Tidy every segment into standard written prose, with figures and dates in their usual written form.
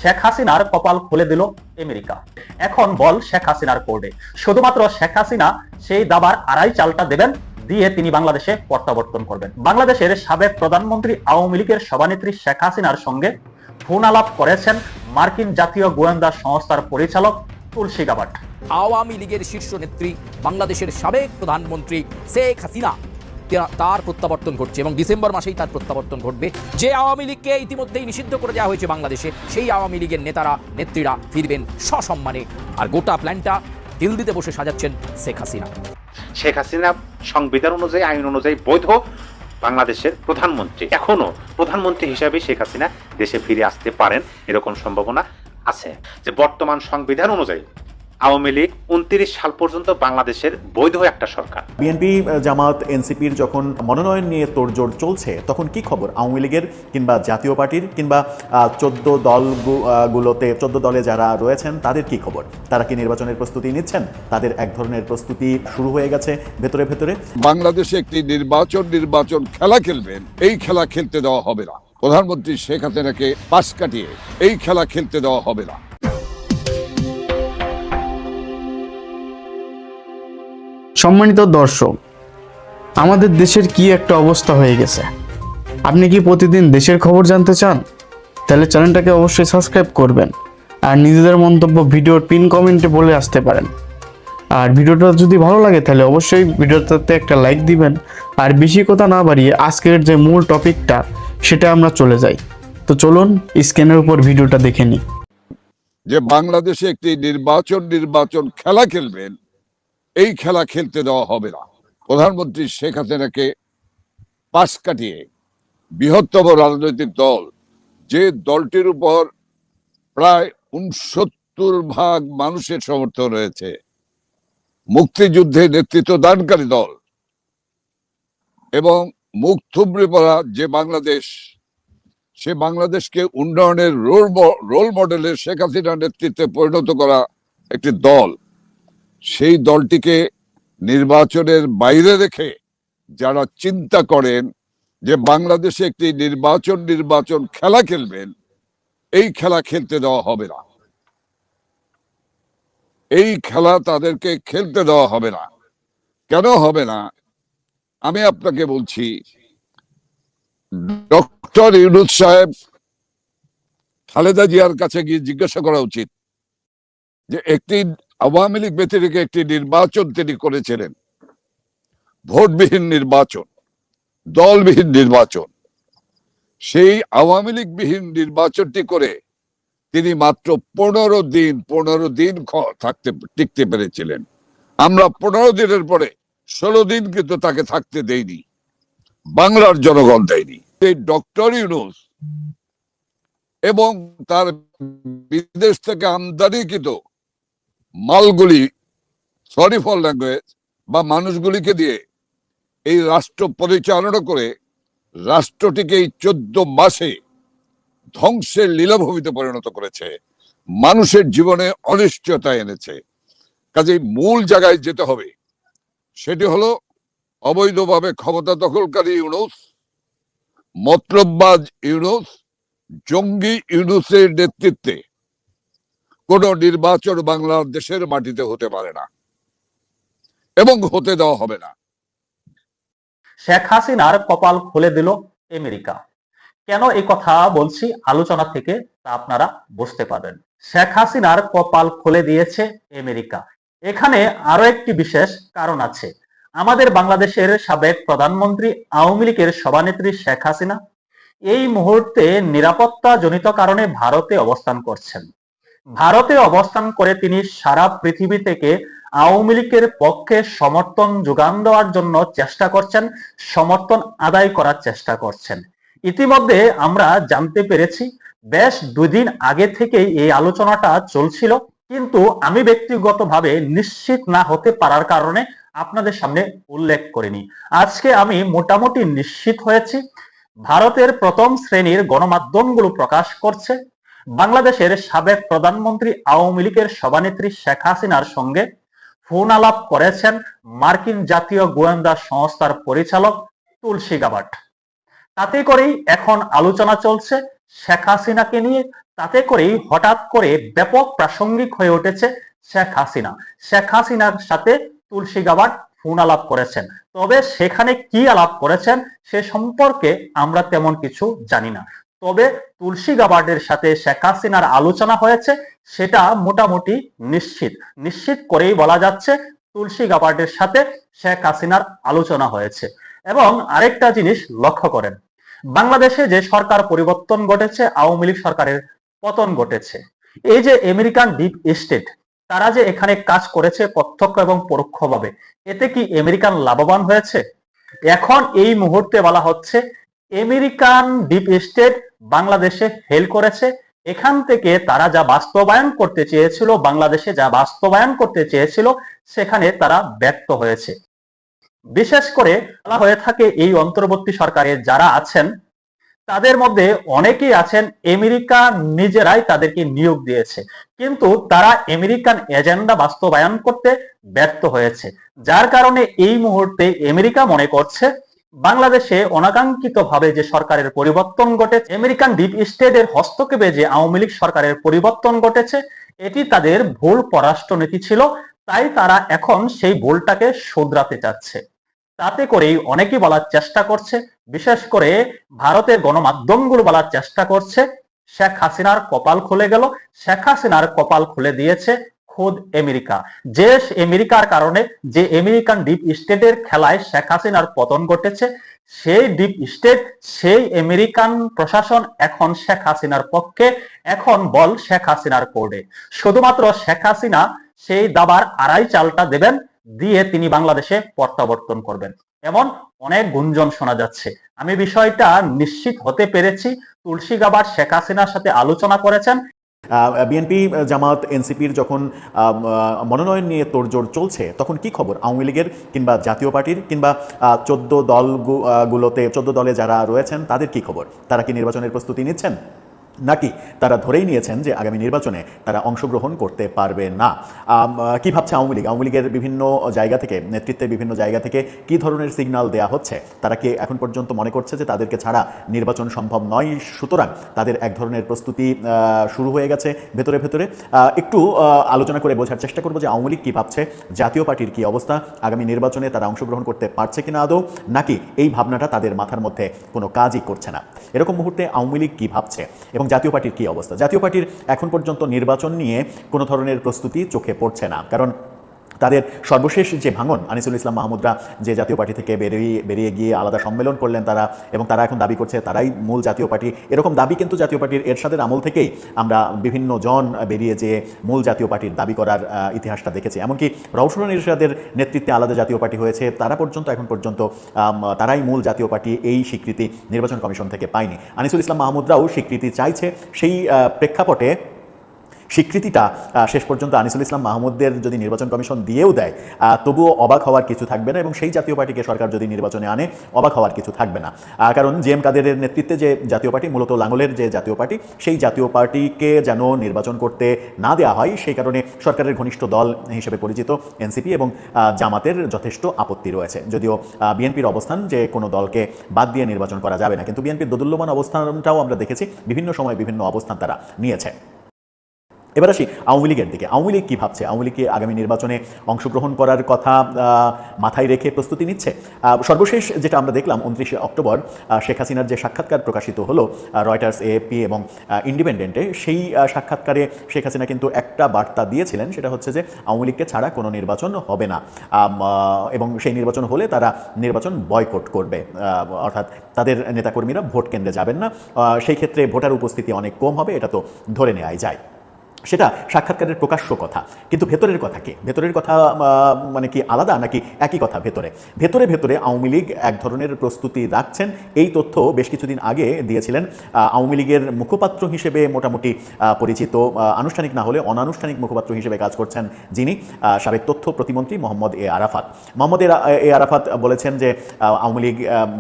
শেখ হাসিনার কপাল খুলে দিল আমেরিকা। এখন বল শেখ হাসিনার কোর্টে, শুধুমাত্র শেখ হাসিনা সেই দাবার আড়াই চালটা দেবেন, দিয়ে তিনি বাংলাদেশে প্রত্যাবর্তন করবেন। বাংলাদেশের সাবেক প্রধানমন্ত্রী আওয়ামী লীগের সভানেত্রী শেখ হাসিনার সঙ্গে ফোন আলাপ করেছেন মার্কিন জাতীয় গোয়েন্দা সংস্থার পরিচালক তুলসী গাবাট। আওয়ামী লীগের শীর্ষ নেত্রী বাংলাদেশের সাবেক প্রধানমন্ত্রী শেখ হাসিনা তার প্রত্যাবর্তন ঘটছে এবং ডিসেম্বর মাসেই তার প্রত্যাবর্তন ঘটবে। যে আওয়ামী লীগকে ইতিমধ্যেই নিষিদ্ধ করে দেওয়া হয়েছে বাংলাদেশে, সেই আওয়ামী লীগের নেতারা নেত্রীরা ফিরবেন সসম্মানে। আর গোটা প্ল্যানটা দিল্লিতে বসে সাজাচ্ছেন শেখ হাসিনা। শেখ হাসিনা সংবিধান অনুযায়ী, আইন অনুযায়ী বৈধ বাংলাদেশের প্রধানমন্ত্রী। এখনো প্রধানমন্ত্রী হিসাবে শেখ হাসিনা দেশে ফিরে আসতে পারেন, এরকম সম্ভাবনা আছে। যে বর্তমান সংবিধান অনুযায়ী আওয়ামী লীগ 29 সাল পর্যন্ত বাংলাদেশের বৈধ একটা সরকার। বিএনপি, জামাত, এনসিপির যখন মনোনয়ন নিয়ে তোড়জোড় চলছে, তখন কি খবর আওয়ামী লীগের কিংবা জাতীয় পার্টির কিংবা 14 দলে যারা রয়েছেন তাদের কি খবর? তারা কি নির্বাচনের প্রস্তুতি নিচ্ছেন? তাদের এক ধরনের প্রস্তুতি শুরু হয়ে গেছে ভেতরে ভেতরে। বাংলাদেশে একটি নির্বাচন খেলা খেলবেন, এই খেলা খেলতে দেওয়া হবে না। প্রধানমন্ত্রী শেখ হাসিনাকে পাশ কাটিয়ে এই খেলা খেলতে দেওয়া হবে না। সম্মানিত দর্শক, আমাদের দেশের কি একটা অবস্থা হয়ে গেছে। আপনি কি প্রতিদিন দেশের খবর জানতে চান? তাহলে চ্যানেলটাকে অবশ্যই সাবস্ক্রাইব করবেন আর নিজেদের মন্তব্য ভিডিওর পিন কমেন্টে বলে আসতে পারেন। আর ভিডিওটা যদি ভালো লাগে তাহলে অবশ্যই ভিডিওটাতে একটা লাইক দিবেন। আর বেশি কথা না বাড়িয়ে আজকের যে মূল টপিকটা সেটা আমরা চলে যাই। তো চলুন স্ক্রিনের উপর ভিডিওটা দেখে নিই। যে বাংলাদেশে একটি নির্বাচন খেলা খেলবেন, এই খেলা খেলতে দেওয়া হবে না। প্রধানমন্ত্রী শেখ হাসিনাকে পাশ কাটিয়ে বৃহত্তম রাজনৈতিক দল, যে দলটির উপর প্রায় 69% মানুষের সমর্থন রয়েছে, মুক্তিযুদ্ধে নেতৃত্ব দানকারী দল এবং মুখ থুবড়ে পড়া যে বাংলাদেশ, সে বাংলাদেশকে উন্নয়নের রোল মডেলে শেখ হাসিনার নেতৃত্বে পরিণত করা একটি দল, সেই দলটিকে নির্বাচনের বাইরে রেখে যারা চিন্তা করেন যে বাংলাদেশে একটি নির্বাচন খেলা খেলবেন, এই খেলা খেলতে দেওয়া হবে না। এই খেলা তাদেরকে খেলতে দেওয়া হবে না। কেন হবে না? আমি আপনাকে বলছি, ডক্টর ইউনূস সাহেব খালেদা জিয়ার কাছে গিয়ে জিজ্ঞাসা করা উচিত যে একটি আওয়ামী লীগ ব্যতিরেকে একটি নির্বাচন তিনি করেছিলেন, ভোটবিহীন নির্বাচন, দলবিহীন নির্বাচন। সেই আওয়ামী লীগ বিহীন নির্বাচনটি করে তিনি মাত্র 15 দিন টিকতে পেরেছিলেন। আমরা 15 দিনের পরে 16 দিন কিন্তু তাকে থাকতে দেইনি, বাংলার জনগণ দেয়নি। এই ডক্টর ইউনূস এবং তার বিদেশ থেকে আমদানিকৃত মালগুলি, সরি ফর ল্যাঙ্গুয়েজ, বা মানুষগুলিকে দিয়ে এই রাষ্ট্র পরিচালনা করে রাষ্ট্রটিকে এই 14 মাসে ধ্বংসের লীলাভূমিতে পরিণত করেছে, মানুষের জীবনে অনিশ্চয়তা এনেছে। কাজেই মূল জায়গায় যেতে হবে, সেটি হলো অবৈধভাবে ক্ষমতা দখলকারী ইউনূস, মতলববাজ ইউনূস, জঙ্গি ইউনূসের নেতৃত্বে কোন নির্বাচন বাংলাদেশের মাটিতে হতে পারে না এবং হতে দেওয়া হবে না। শেখ হাসিনার কপাল খুলে দিল আমেরিকা। কেন এই কথা বলছি আলোচনা থেকে তা আপনারা বুঝতে পারবেন। শেখ হাসিনার কপাল খুলে দিয়েছে আমেরিকা। এখানে আরো একটি বিশেষ কারণ আছে। আমাদের বাংলাদেশের সাবেক প্রধানমন্ত্রী আওয়ামী লীগের সভানেত্রী শেখ হাসিনা এই মুহূর্তে নিরাপত্তা জনিত কারণে ভারতে অবস্থান করছেন। ভারতে অবস্থান করে তিনি সারা পৃথিবী থেকে আওয়ামী লীগের পক্ষে সমর্থন যোগান দেওয়ার জন্য চেষ্টা করছেন, সমর্থন আদায় করার চেষ্টা করছেন। ইতিমধ্যে আমরা জানতে পেরেছি, বেশ 2 দিন আগে থেকেই এই আলোচনাটা চলছিল, কিন্তু আমি ব্যক্তিগতভাবে নিশ্চিত না হতে পারার কারণে আপনাদের সামনে উল্লেখ করিনি। আজকে আমি মোটামুটি নিশ্চিত হয়েছি। ভারতের প্রথম শ্রেণীর গণমাধ্যমগুলো প্রকাশ করছে বাংলাদেশের সাবেক প্রধানমন্ত্রী আওয়ামী লীগের সভানেত্রী শেখ হাসিনার সঙ্গে ফোন আলাপ করেছেন মার্কিন জাতীয় গোয়েন্দা সংস্থার পরিচালক তুলসী গাবাট। তাতে করেই এখন আলোচনা চলছে শেখ হাসিনাকে নিয়ে, তাতে করেই হঠাৎ করে ব্যাপক প্রাসঙ্গিক হয়ে উঠেছে শেখ হাসিনা। শেখ হাসিনার সাথে তুলসী গাবার্ড ফোন আলাপ করেছেন, তবে সেখানে কি আলাপ করেছেন সে সম্পর্কে আমরা তেমন কিছু জানি না। তবে তুলসী গাবার্ডের সাথে শেখ হাসিনার আলোচনা হয়েছে সেটা মোটামুটি নিশ্চিত করেই বলা যাচ্ছে তুলসী গাবার্ডের সাথে শেখ হাসিনার আলোচনা হয়েছে। এবং আরেকটা জিনিস লক্ষ্য করেন, বাংলাদেশে যে সরকার পরিবর্তন ঘটেছে, আওয়ামী লীগ সরকারের পতন ঘটেছে, এই যে আমেরিকান ডিপ স্টেট তারা যে এখানে কাজ করেছে প্রত্যক্ষ এবং পরোক্ষভাবে, এতে কি আমেরিকান লাভবান হয়েছে? এখন এই মুহূর্তে বলা হচ্ছে আমেরিকান ডিপ স্টেট বাংলাদেশে ফেল করেছে, এখান থেকে তারা যা বাস্তবায়ন করতে চেয়েছিল, বাংলাদেশে যা বাস্তবায়ন করতে চেয়েছিল সেখানে তারা ব্যর্থ হয়েছে। বিশেষ করে বলা হয়ে থাকে এই অন্তর্বর্তী সরকারে যারা আছেন তাদের মধ্যে অনেকেই আছেন আমেরিকা নিজেরাই তাদেরকে নিয়োগ দিয়েছে, কিন্তু তারা আমেরিকান এজেন্ডা বাস্তবায়ন করতে ব্যর্থ হয়েছে। যার কারণে এই মুহূর্তে আমেরিকা মনে করছে বাংলাদেশে অনাকাঙ্ক্ষিতভাবে যে সরকারের পরিবর্তন ঘটেছে, আমেরিকান ডিপ স্টেটের হস্তক্ষেপে যে আওয়ামী লীগ সরকারের পরিবর্তন ঘটেছে, এটি তাদের ভুল পররাষ্ট্রনীতি ছিল, তাই তারা এখন সেই ভুলটাকে শুধরাতে চাচ্ছে। তাতে করেই অনেকেই বলার চেষ্টা করছে, বিশেষ করে ভারতের গণমাধ্যমগুলো বলার চেষ্টা করছে শেখ হাসিনার কপাল খুলে গেল। শেখ হাসিনার কপাল খুলে দিয়েছে খোদ আমেরিকা। যে আমেরিকার কারণে, যে আমেরিকান ডিপ স্টেটের খেলায় শেখ হাসিনার পতন ঘটেছে, সেই ডিপ স্টেট, সেই আমেরিকান প্রশাসন এখন শেখ হাসিনার পক্ষে, এখন বল শেখ হাসিনার কোর্টে। শুধুমাত্র শেখ হাসিনা সেই দাবার আড়াই চালটা দেবেন, দিয়ে তিনি বাংলাদেশে প্রত্যাবর্তন করবেন, এমন অনেক গুঞ্জন শোনা যাচ্ছে। আমি বিষয়টা নিশ্চিত হতে পেরেছি, তুলসী গাবার্ড শেখ হাসিনার সাথে আলোচনা করেছেন। বিএনপি, জামাত, এনসিপির যখন মনোনয়ন নিয়ে তোড়জোড় চলছে, তখন কি খবর আওয়ামী লীগের কিংবা জাতীয় পার্টির কিংবা 14 দলে যারা রয়েছেন তাদের কি খবর? তারা কি নির্বাচনের প্রস্তুতি নিচ্ছেন, নাকি তারা ধরেই নিয়েছেন যে আগামী নির্বাচনে তারা অংশগ্রহণ করতে পারবে না? কি ভাবছে আওয়ামী লীগ? আওয়ামী লীগের বিভিন্ন জায়গা থেকে, নেতৃত্বের বিভিন্ন জায়গা থেকে কি ধরনের সিগন্যাল দেয়া হচ্ছে? তারা কি এখন পর্যন্ত মনে করছে যে তাদেরকে ছাড়া নির্বাচন সম্ভব নয়, সুতরাং তাদের এক ধরনের প্রস্তুতি শুরু হয়ে গেছে ভেতরে ভেতরে? একটু আলোচনা করে বোঝার চেষ্টা করবো যে আওয়ামী লীগ কী ভাবছে, জাতীয় পার্টির কি অবস্থা, আগামী নির্বাচনে তারা অংশগ্রহণ করতে পারছে কিনা আদৌ, নাকি এই ভাবনাটা তাদের মাথার মধ্যে কোনো কাজই করছে না। এরকম মুহূর্তে আওয়ামী লীগ কী ভাবছে এবং জাতীয় পার্টির কি অবস্থা? জাতীয় পার্টির এখন পর্যন্ত নির্বাচন নিয়ে কোনো ধরনের প্রস্তুতি চোখে পড়ছে না, কারণ তাদের সর্বশেষ যে ভাঙন, আনিসুল ইসলাম মাহমুদরা যে জাতীয় পার্টি থেকে বেরিয়ে গিয়ে আলাদা সম্মেলন করলেন তারা, এবং তারা এখন দাবি করছে তারাই মূল জাতীয় পার্টি, এরকম দাবি কিন্তু জাতীয় পার্টির এরশাদের আমল থেকেই আমরা বিভিন্ন জন বেরিয়ে যে মূল জাতীয় পার্টির দাবি করার ইতিহাসটা দেখেছি। এমনকি রওশন এরশাদের নেতৃত্বে আলাদা জাতীয় পার্টি হয়েছে, তারা পর্যন্ত এখন পর্যন্ত তারাই মূল জাতীয় পার্টি, এই স্বীকৃতি নির্বাচন কমিশন থেকে পায়নি। আনিসুল ইসলাম মাহমুদরাও স্বীকৃতি চাইছে, সেই প্রেক্ষাপটে স্বীকৃতিটা শেষ পর্যন্ত আনিসুল ইসলাম মাহমুদদের যদি নির্বাচন কমিশন দিয়েও দেয়, তবুও অবাক হওয়ার কিছু থাকবে না, এবং সেই জাতীয় পার্টিকে সরকার যদি নির্বাচনে আনে অবাক হওয়ার কিছু থাকবে না। কারণ জি এম কাদেরের নেতৃত্বে যে জাতীয় পার্টি, মূলত লাঙ্গলের যে জাতীয় পার্টি, সেই জাতীয় পার্টিকে যেন নির্বাচন করতে না দেওয়া হয়, সেই কারণে সরকারের ঘনিষ্ঠ দল হিসেবে পরিচিত এনসিপি এবং জামাতের যথেষ্ট আপত্তি রয়েছে। যদিও বিএনপির অবস্থান যে কোনো দলকে বাদ দিয়ে নির্বাচন করা যাবে না, কিন্তু বিএনপির দোদুল্যমান অবস্থানটাও আমরা দেখেছি, বিভিন্ন সময় বিভিন্ন অবস্থান তারা নিয়েছে। এবার আসি আওয়ামী লীগের দিকে। আওয়ামী লীগ কী ভাবছে? আওয়ামী লীগ কি আগামী নির্বাচনে অংশগ্রহণ করার কথা মাথায় রেখে প্রস্তুতি নিচ্ছে? সর্বশেষ যেটা আমরা দেখলাম 29শে অক্টোবর শেখ হাসিনার যে সাক্ষাৎকার প্রকাশিত হলো রয়টার্স, এএপি এবং ইন্ডিপেন্ডেন্টে, সেই সাক্ষাৎকারে শেখ হাসিনা কিন্তু একটা বার্তা দিয়েছিলেন, সেটা হচ্ছে যে আওয়ামী লীগকে ছাড়া কোনো নির্বাচন হবে না, এবং সেই নির্বাচন হলে তারা নির্বাচন বয়কট করবে, অর্থাৎ তাদের নেতাকর্মীরা ভোট কেন্দ্রে যাবেন না, সেই ক্ষেত্রে ভোটার উপস্থিতি অনেক কম হবে, এটা তো ধরে নেওয়াই যায়। সেটা সাক্ষাৎকারের প্রকাশ্য কথা, কিন্তু ভেতরের কথা কি? ভেতরের কথা মানে কি আলাদা, নাকি একই কথা? ভেতরে ভেতরে আওয়ামী লীগ এক ধরনের প্রস্তুতি রাখছেন, এই তথ্য বেশ কিছুদিন আগে দিয়েছিলেন আওয়ামী লীগের মুখপাত্র হিসেবে মোটামুটি পরিচিত, আনুষ্ঠানিক না হলে অনানুষ্ঠানিক মুখপাত্র হিসেবে কাজ করছেন যিনি, সাবেক তথ্য প্রতিমন্ত্রী মোহাম্মদ এ আরাফাত। মোহাম্মদ এ আরাফাত বলেছেন যে আওয়ামী লীগ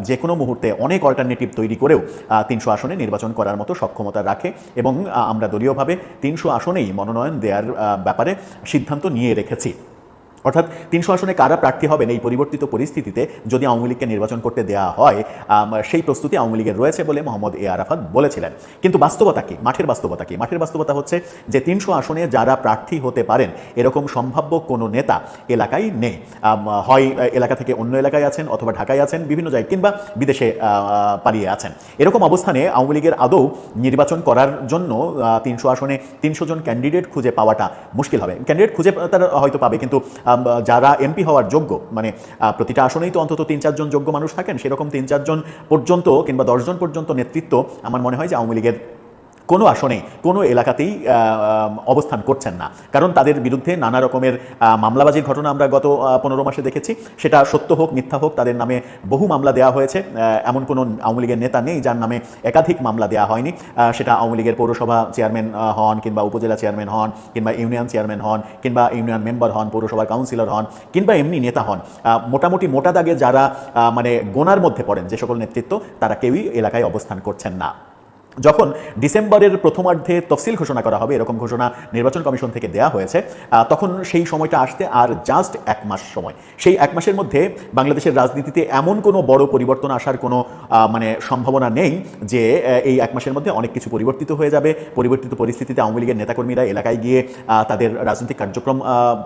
যে কোনো মুহূর্তে অনেক অল্টারনেটিভ তৈরি করেও 300 আসনে নির্বাচন করার মতো সক্ষমতা রাখে, এবং আমরা দলীয়ভাবে 300 আসনেই মনোনয়ন দেওয়ার ব্যাপারে সিদ্ধান্ত নিয়ে রেখেছি। অর্থাৎ 300 আসনে কারা প্রার্থী হবেন এই পরিবর্তিত পরিস্থিতিতে যদি আওয়ামী লীগকে নির্বাচন করতে দেওয়া হয়, সেই প্রস্তুতি আওয়ামী লীগের রয়েছে বলে মোহাম্মদ এ আরাফাত বলেছিলেন। কিন্তু বাস্তবতা কি? মাঠের বাস্তবতা কি? মাঠের বাস্তবতা হচ্ছে যে 300 আসনে যারা প্রার্থী হতে পারেন এরকম সম্ভাব্য কোনো নেতা এলাকায় নেই। হয় এলাকা থেকে অন্য এলাকায় আছেন, অথবা ঢাকায় আছেন, বিভিন্ন জায়গায়, কিংবা বিদেশে পালিয়ে আছেন। এরকম অবস্থানে আওয়ামী লীগের আদৌ নির্বাচন করার জন্য 300 আসনে 300 জন ক্যান্ডিডেট খুঁজে পাওয়াটা মুশকিল হবে। ক্যান্ডিডেট খুঁজে তারা হয়তো পাবে, কিন্তু যারা এমপি হওয়ার যোগ্য, মানে প্রতিটা আসনেই তো অন্তত 3-4 জন যোগ্য মানুষ থাকেন, সেরকম 3-4 জন পর্যন্ত কিংবা 10 জন পর্যন্ত নেতৃত্ব আমার মনে হয় যে আওয়ামী লীগের কোনো আসনে কোনো এলাকাতেই অবস্থান করছেন না। কারণ তাদের বিরুদ্ধে নানা রকমের মামলাবাজির ঘটনা আমরা গত 15 মাসে দেখেছি। সেটা সত্য হোক মিথ্যা হোক, তাদের নামে বহু মামলা দেওয়া হয়েছে। এমন কোনো আওয়ামী লীগের নেতা নেই যার নামে একাধিক মামলা দেওয়া হয়নি। সেটা আওয়ামী লীগের পৌরসভা চেয়ারম্যান হন, কিংবা উপজেলা চেয়ারম্যান হন, কিংবা ইউনিয়ন চেয়ারম্যান হন, কিংবা ইউনিয়ন মেম্বার হন, পৌরসভার কাউন্সিলর হন, কিংবা এমনি নেতা হন। মোটামুটি মোটা দাগে যারা মানে গোনার মধ্যে পড়েন যে সকল নেতৃত্ব, তারা কেউই এলাকায় অবস্থান করছেন না। যখন ডিসেম্বরের প্রথমার্ধে তফসিল ঘোষণা করা হবে, এরকম ঘোষণা নির্বাচন কমিশন থেকে দেয়া হয়েছে, তখন সেই সময়টা আসতে আর জাস্ট 1 মাস সময়। সেই 1 মাসের মধ্যে বাংলাদেশের রাজনীতিতে এমন কোনো বড় পরিবর্তন আসার কোনো মানে সম্ভাবনা নেই যে এই 1 মাসের মধ্যে অনেক কিছু পরিবর্তিত হয়ে যাবে। পরিবর্তিত পরিস্থিতিতে আওয়ামী লীগের নেতাকর্মীরা এলাকায় গিয়ে তাদের রাজনৈতিক কার্যক্রম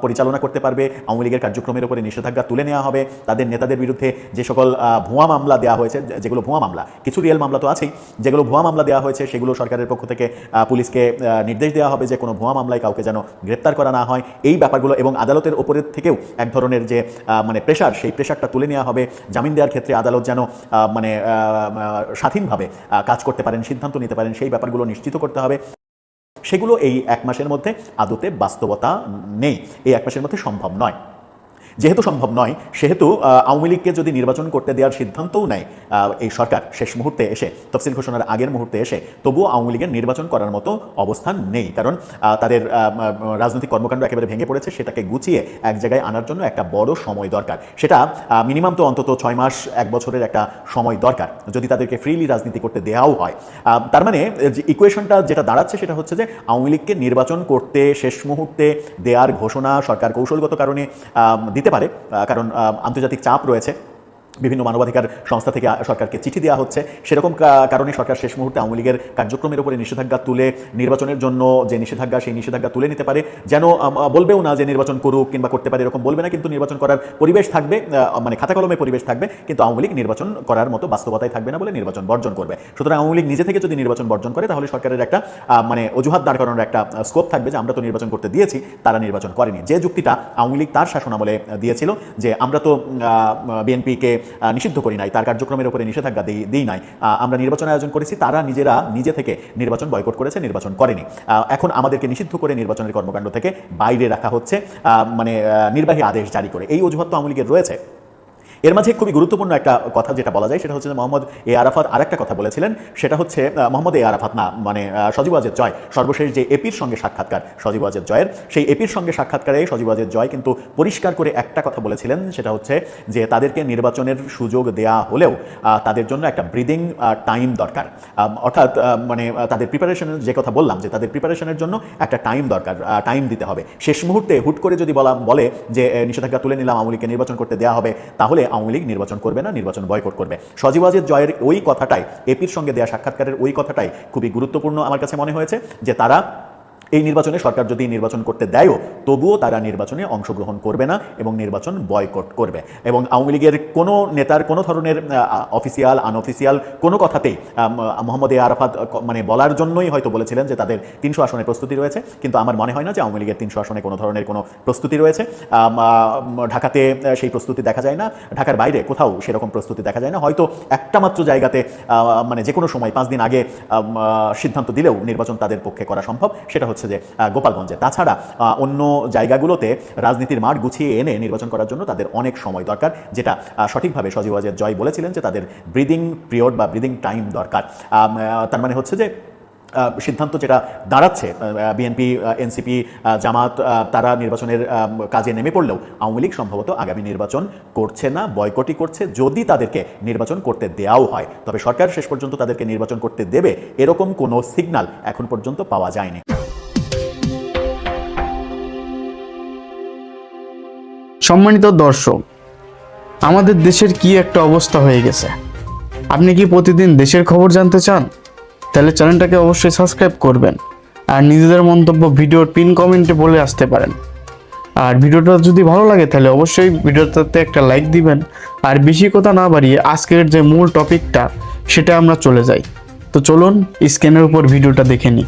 পরিচালনা করতে পারবে। আওয়ামী লীগের কার্যক্রমের উপরে নিষেধাজ্ঞা তুলে নেওয়া হবে। তাদের নেতাদের বিরুদ্ধে যে সকল ভুয়া মামলা দেওয়া হয়েছে, যেগুলো ভুয়া মামলা, কিছু রিয়েল মামলা তো আছেই, যেগুলো ভুয়া মামলা দেওয়া হয়েছে সেগুলো সরকারের পক্ষ থেকে পুলিশকে নির্দেশ দেওয়া হবে যে কোনো ভুয়া মামলায় কাউকে যেন গ্রেপ্তার করা না হয়। এই ব্যাপারগুলো, এবং আদালতের ওপরের থেকেও এক ধরনের যে মানে প্রেশার, সেই প্রেশারটা তুলে নেওয়া হবে। জামিন দেওয়ার ক্ষেত্রে আদালত যেন মানে স্বাধীনভাবে কাজ করতে পারেন, সিদ্ধান্ত নিতে পারেন, সেই ব্যাপারগুলো নিশ্চিত করতে হবে। সেগুলো এই 1 মাসের মধ্যে আদতে বাস্তবতা নেই, এই 1 মাসের মধ্যে সম্ভব নয়। যেহেতু সম্ভব নয়, সেহেতু আওয়ামী লীগকে যদি নির্বাচন করতে দেওয়ার সিদ্ধান্তও নেয় এই সরকার শেষ মুহূর্তে এসে, তফসিল ঘোষণার আগের মুহূর্তে এসে, তবুও আওয়ামী লীগের নির্বাচন করার মতো অবস্থান নেই। কারণ তাদের রাজনৈতিক কর্মকাণ্ড একেবারে ভেঙে পড়েছে। সেটাকে গুছিয়ে এক জায়গায় আনার জন্য একটা বড় সময় দরকার। সেটা মিনিমাম তো অন্তত 6 মাস 1 বছরের একটা সময় দরকার, যদি তাদেরকে ফ্রিলি রাজনীতি করতে দেওয়াও হয়। তার মানে ইকুয়েশনটা যেটা দাঁড়াচ্ছে সেটা হচ্ছে যে আওয়ামী লীগকে নির্বাচন করতে শেষ মুহূর্তে দেওয়ার ঘোষণা সরকার কৌশলগত কারণে দিতে পারে, কারণ আন্তর্জাতিক চাপ রয়েছে, বিভিন্ন মানবাধিকার সংস্থা থেকে সরকারকে চিঠি দেওয়া হচ্ছে। সেরকম কারণে সরকার শেষ মুহূর্তে আওয়ামী লীগের কার্যক্রমের উপরে নিষেধাজ্ঞা তুলে, নির্বাচনের জন্য যে নিষেধাজ্ঞা, সেই নিষেধাজ্ঞা তুলে নিতে পারে। যেন বলবেও না যে নির্বাচন করুক কিংবা করতে পারে, এরকম বলবে না, কিন্তু নির্বাচন করার পরিবেশ থাকবে, মানে খাতা কলমে পরিবেশ থাকবে, কিন্তু আওয়ামী লীগ নির্বাচন করার মতো বাস্তবতায় থাকবে না বলে নির্বাচন বর্জন করবে। সুতরাং আওয়ামী লীগ নিজে থেকে যদি নির্বাচন বর্জন করে, তাহলে সরকারের একটা মানে অজুহাত দাঁড় করানোর একটা স্কোপ থাকবে যে আমরা তো নির্বাচন করতে দিয়েছি, তারা নির্বাচন করেনি। যে যুক্তিটা আওয়ামী লীগ তার শাসনামলে দিয়েছিল যে আমরা তো বিএনপিকে নিষিদ্ধ করি না, তার কার্যক্রমের উপরে নিষেধাজ্ঞা দিই নাই, আমরা নির্বাচন আয়োজন করেছি, তারা নিজেরা নিজে থেকে নির্বাচন বয়কট করেছে, নির্বাচন করেনি। এখন আমাদেরকে নিষিদ্ধ করে নির্বাচনের কর্মকাণ্ড থেকে বাইরে রাখা হচ্ছে মানে নির্বাহী আদেশ জারি করে। এই অজুহাত তো আওয়ামী লীগের রয়েছে। এর মাঝে খুবই গুরুত্বপূর্ণ একটা কথা যেটা বলা যায় সেটা হচ্ছে যে মোহাম্মদ এ আরাফাত আরেকটা কথা বলেছিলেন। সেটা হচ্ছে মোহাম্মদ এ আরাফাত না, মানে সজীব ওয়াজেদ জয়, সর্বশেষ যে এপির সঙ্গে সাক্ষাৎকার সজীব ওয়াজেদ জয়ের, সেই এপির সঙ্গে সাক্ষাৎকারে সজীব ওয়াজেদ জয় কিন্তু পরিষ্কার করে একটা কথা বলেছিলেন, সেটা হচ্ছে যে তাদেরকে নির্বাচনের সুযোগ দেয়া হলেও তাদের জন্য একটা ব্রিদিং টাইম দরকার। অর্থাৎ মানে তাদের প্রিপারেশনের যে কথা বললাম, যে তাদের প্রিপারেশনের জন্য একটা টাইম দরকার, টাইম দিতে হবে। শেষ মুহূর্তে হুট করে যদি বলে যে নিষেধাজ্ঞা তুলে নিলাম, আওয়ামী লীগকে নির্বাচন করতে দেওয়া হবে, তাহলে আওয়ামী লীগ নির্বাচন করবে না, নির্বাচন বয়কট করবে। সজীব ওয়াজেদ জয়ের ওই কথাটাই, এপির সঙ্গে দেয়া সাক্ষাৎকারের ওই কথাটাই খুবই গুরুত্বপূর্ণ আমার কাছে মনে হয়েছে, যে তারা এই নির্বাচনে সরকার যদি নির্বাচন করতে দেয়ও, তবুও তারা নির্বাচনে অংশগ্রহণ করবে না এবং নির্বাচন বয়কট করবে। এবং আওয়ামী লীগের কোনো নেতার কোনো ধরনের অফিসিয়াল আনঅফিসিয়াল কোনো কথাতেই মোহাম্মদ এ আরাফাত মানে বলার জন্যই হয়তো বলেছিলেন যে তাদের 300 আসনে প্রস্তুতি রয়েছে, কিন্তু আমার মনে হয় না যে আওয়ামী লীগের 300 আসনে কোনো ধরনের কোনো প্রস্তুতি রয়েছে। ঢাকাতে সেই প্রস্তুতি দেখা যায় না, ঢাকার বাইরে কোথাও সেরকম প্রস্তুতি দেখা যায় না। হয়তো একটা মাত্র জায়গাতে মানে যে কোনো সময় 5 দিন আগে সিদ্ধান্ত দিলেও নির্বাচন তাদের পক্ষে করা সম্ভব, সেটা হচ্ছে যে গোপালগঞ্জে। তাছাড়া অন্য জায়গাগুলোতে রাজনীতির মাঠ গুছিয়ে এনে নির্বাচন করার জন্য তাদের অনেক সময় দরকার, যেটা সঠিকভাবে সজীব ওয়াজেদ জয় বলেছিলেন যে তাদের ব্রিদিং পিরিয়ড বা ব্রিদিং টাইম দরকার। তার মানে হচ্ছে যে সিদ্ধান্ত যেটা দাঁড়াচ্ছে, বিএনপি, এনসিপি, জামাত তারা নির্বাচনের কাজে নেমে পড়লেও আওয়ামী লীগ সম্ভবত আগামী নির্বাচন করছে না, বয়কটই করছে। যদি তাদেরকে নির্বাচন করতে দেওয়াও হয়, তবে সরকার শেষ পর্যন্ত তাদেরকে নির্বাচন করতে দেবে এরকম কোনো সিগন্যাল এখন পর্যন্ত পাওয়া যায়নি। সম্মানিত দর্শক, আমাদের দেশের কি একটা অবস্থা হয়ে গেছে। আপনি কি প্রতিদিন দেশের খবর জানতে চান? তাহলে চ্যানেলটাকে অবশ্যই সাবস্ক্রাইব করবেন আর নিজেদের মন্তব্য ভিডিওর পিন কমেন্টে বলে আসতে পারেন। আর ভিডিওটা যদি ভালো লাগে তাহলে অবশ্যই ভিডিওটাতে একটা লাইক দিবেন। আর বেশি কথা না বাড়িয়ে আজকের যে মূল টপিকটা সেটা আমরা চলে যাই। তো চলুন স্ক্রিনের উপর ভিডিওটা দেখে নিই।